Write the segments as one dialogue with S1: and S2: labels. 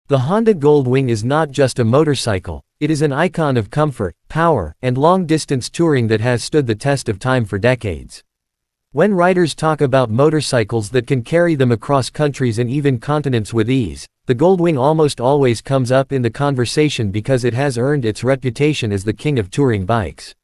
S1: The Honda Goldwing is not just a motorcycle, it is an icon of comfort, power, and long-distance touring that has stood the test of time for decades. When riders talk about motorcycles that can carry them across countries and even continents with ease, the Goldwing almost always comes up in the conversation because it has earned its reputation as the king of touring bikes.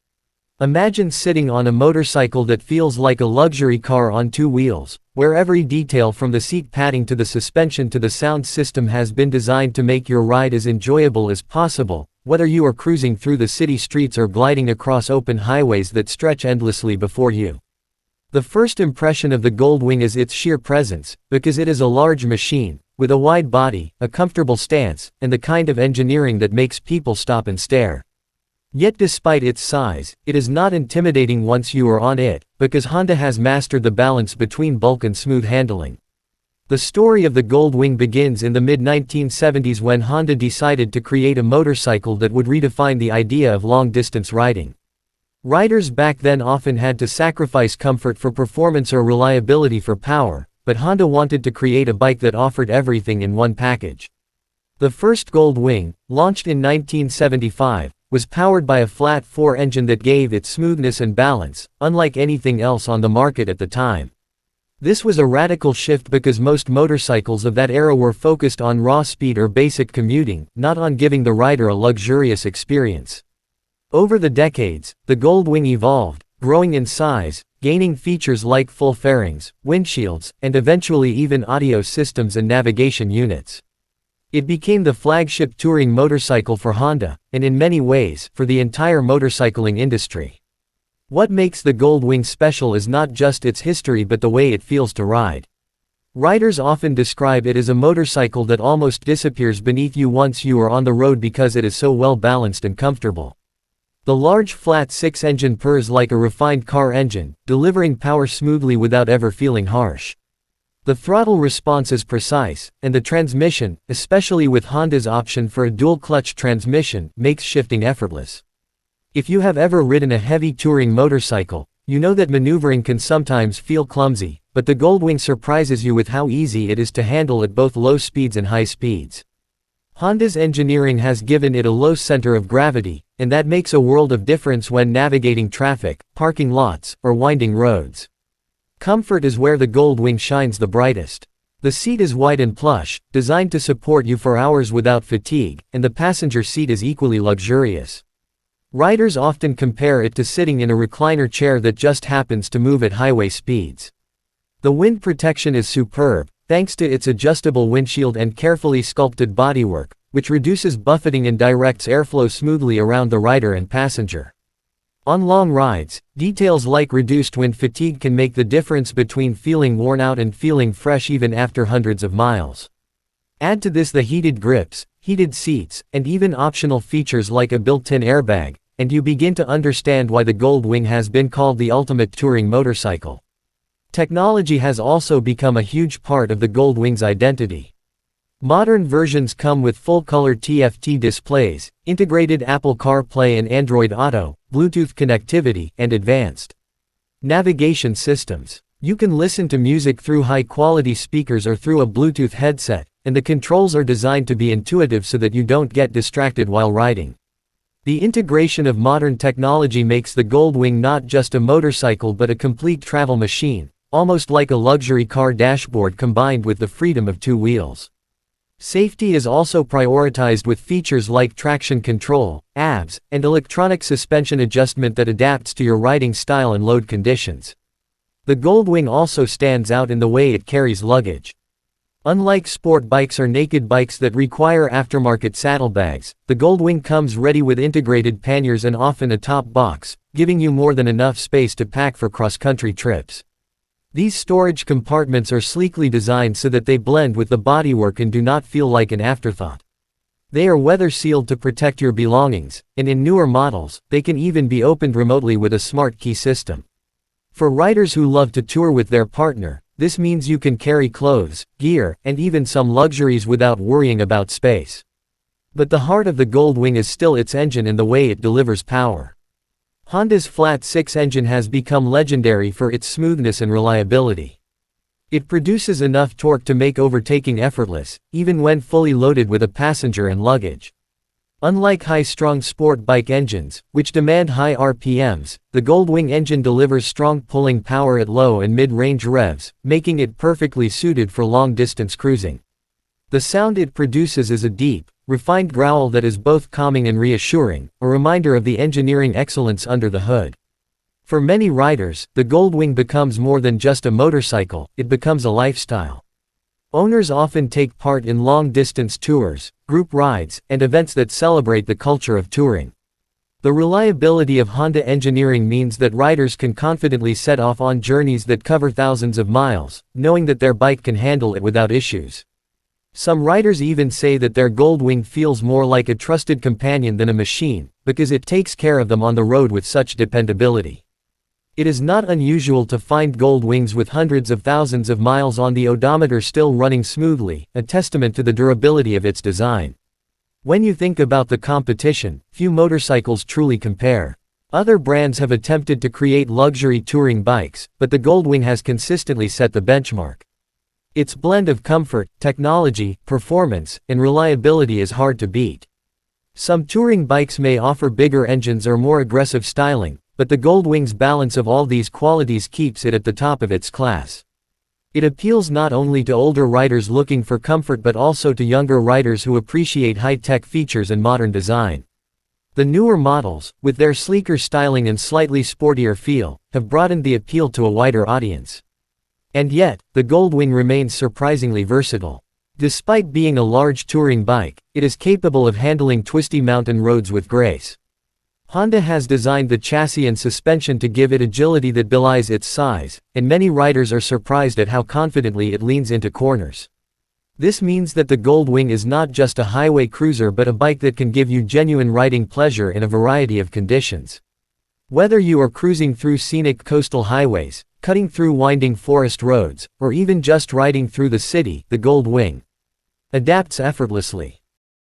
S1: Imagine sitting on a motorcycle that feels like a luxury car on two wheels, where every detail from the seat padding to the suspension to the sound system has been designed to make your ride as enjoyable as possible, whether you are cruising through the city streets or gliding across open highways that stretch endlessly before you. The first impression of the Goldwing is its sheer presence, because it is a large machine, with a wide body, a comfortable stance, and the kind of engineering that makes people stop and stare. Yet despite its size, it is not intimidating once you are on it, because Honda has mastered the balance between bulk and smooth handling. The story of the Goldwing begins in the mid-1970s when Honda decided to create a motorcycle that would redefine the idea of long-distance riding. Riders back then often had to sacrifice comfort for performance or reliability for power, but Honda wanted to create a bike that offered everything in one package. The first Goldwing, launched in 1975, was powered by a flat-4 engine that gave it smoothness and balance, unlike anything else on the market at the time. This was a radical shift because most motorcycles of that era were focused on raw speed or basic commuting, not on giving the rider a luxurious experience. Over the decades, the Goldwing evolved, growing in size, gaining features like full fairings, windshields, and eventually even audio systems and navigation units. It became the flagship touring motorcycle for Honda, and in many ways, for the entire motorcycling industry. What makes the Goldwing special is not just its history but the way it feels to ride. Riders often describe it as a motorcycle that almost disappears beneath you once you are on the road because it is so well balanced and comfortable. The large flat 6-engine purrs like a refined car engine, delivering power smoothly without ever feeling harsh. The throttle response is precise, and the transmission, especially with Honda's option for a dual-clutch transmission, makes shifting effortless. If you have ever ridden a heavy touring motorcycle, you know that maneuvering can sometimes feel clumsy, but the Goldwing surprises you with how easy it is to handle at both low speeds and high speeds. Honda's engineering has given it a low center of gravity, and that makes a world of difference when navigating traffic, parking lots, or winding roads. Comfort is where the Goldwing shines the brightest. The seat is wide and plush, designed to support you for hours without fatigue, and the passenger seat is equally luxurious. Riders often compare it to sitting in a recliner chair that just happens to move at highway speeds. The wind protection is superb, thanks to its adjustable windshield and carefully sculpted bodywork, which reduces buffeting and directs airflow smoothly around the rider and passenger. On long rides, details like reduced wind fatigue can make the difference between feeling worn out and feeling fresh even after hundreds of miles. Add to this the heated grips, heated seats, and even optional features like a built-in airbag, and you begin to understand why the Goldwing has been called the ultimate touring motorcycle. Technology has also become a huge part of the Goldwing's identity. Modern versions come with full-color TFT displays, integrated Apple CarPlay and Android Auto, Bluetooth connectivity, and advanced navigation systems. You can listen to music through high-quality speakers or through a Bluetooth headset, and the controls are designed to be intuitive so that you don't get distracted while riding. The integration of modern technology makes the Goldwing not just a motorcycle but a complete travel machine, almost like a luxury car dashboard combined with the freedom of two wheels. Safety is also prioritized with features like traction control, ABS, and electronic suspension adjustment that adapts to your riding style and load conditions. The Goldwing also stands out in the way it carries luggage. Unlike sport bikes or naked bikes that require aftermarket saddlebags, the Goldwing comes ready with integrated panniers and often a top box, giving you more than enough space to pack for cross-country trips. These storage compartments are sleekly designed so that they blend with the bodywork and do not feel like an afterthought. They are weather-sealed to protect your belongings, and in newer models, they can even be opened remotely with a smart key system. For riders who love to tour with their partner, this means you can carry clothes, gear, and even some luxuries without worrying about space. But the heart of the Goldwing is still its engine and the way it delivers power. Honda's flat 6 engine has become legendary for its smoothness and reliability. It produces enough torque to make overtaking effortless, even when fully loaded with a passenger and luggage. Unlike high-strung sport bike engines, which demand high RPMs, the Goldwing engine delivers strong pulling power at low and mid-range revs, making it perfectly suited for long-distance cruising. The sound it produces is a deep, refined growl that is both calming and reassuring, a reminder of the engineering excellence under the hood. For many riders, the Goldwing becomes more than just a motorcycle, it becomes a lifestyle. Owners often take part in long-distance tours, group rides, and events that celebrate the culture of touring. The reliability of Honda engineering means that riders can confidently set off on journeys that cover thousands of miles, knowing that their bike can handle it without issues. Some riders even say that their Goldwing feels more like a trusted companion than a machine, because it takes care of them on the road with such dependability. It is not unusual to find Goldwings with hundreds of thousands of miles on the odometer still running smoothly, a testament to the durability of its design. When you think about the competition, few motorcycles truly compare. Other brands have attempted to create luxury touring bikes, but the Goldwing has consistently set the benchmark. Its blend of comfort, technology, performance, and reliability is hard to beat. Some touring bikes may offer bigger engines or more aggressive styling, but the Goldwing's balance of all these qualities keeps it at the top of its class. It appeals not only to older riders looking for comfort but also to younger riders who appreciate high-tech features and modern design. The newer models, with their sleeker styling and slightly sportier feel, have broadened the appeal to a wider audience. And yet, the Goldwing remains surprisingly versatile. Despite being a large touring bike, it is capable of handling twisty mountain roads with grace. Honda has designed the chassis and suspension to give it agility that belies its size, and many riders are surprised at how confidently it leans into corners. This means that the Goldwing is not just a highway cruiser but a bike that can give you genuine riding pleasure in a variety of conditions. Whether you are cruising through scenic coastal highways, cutting through winding forest roads, or even just riding through the city, the Goldwing adapts effortlessly.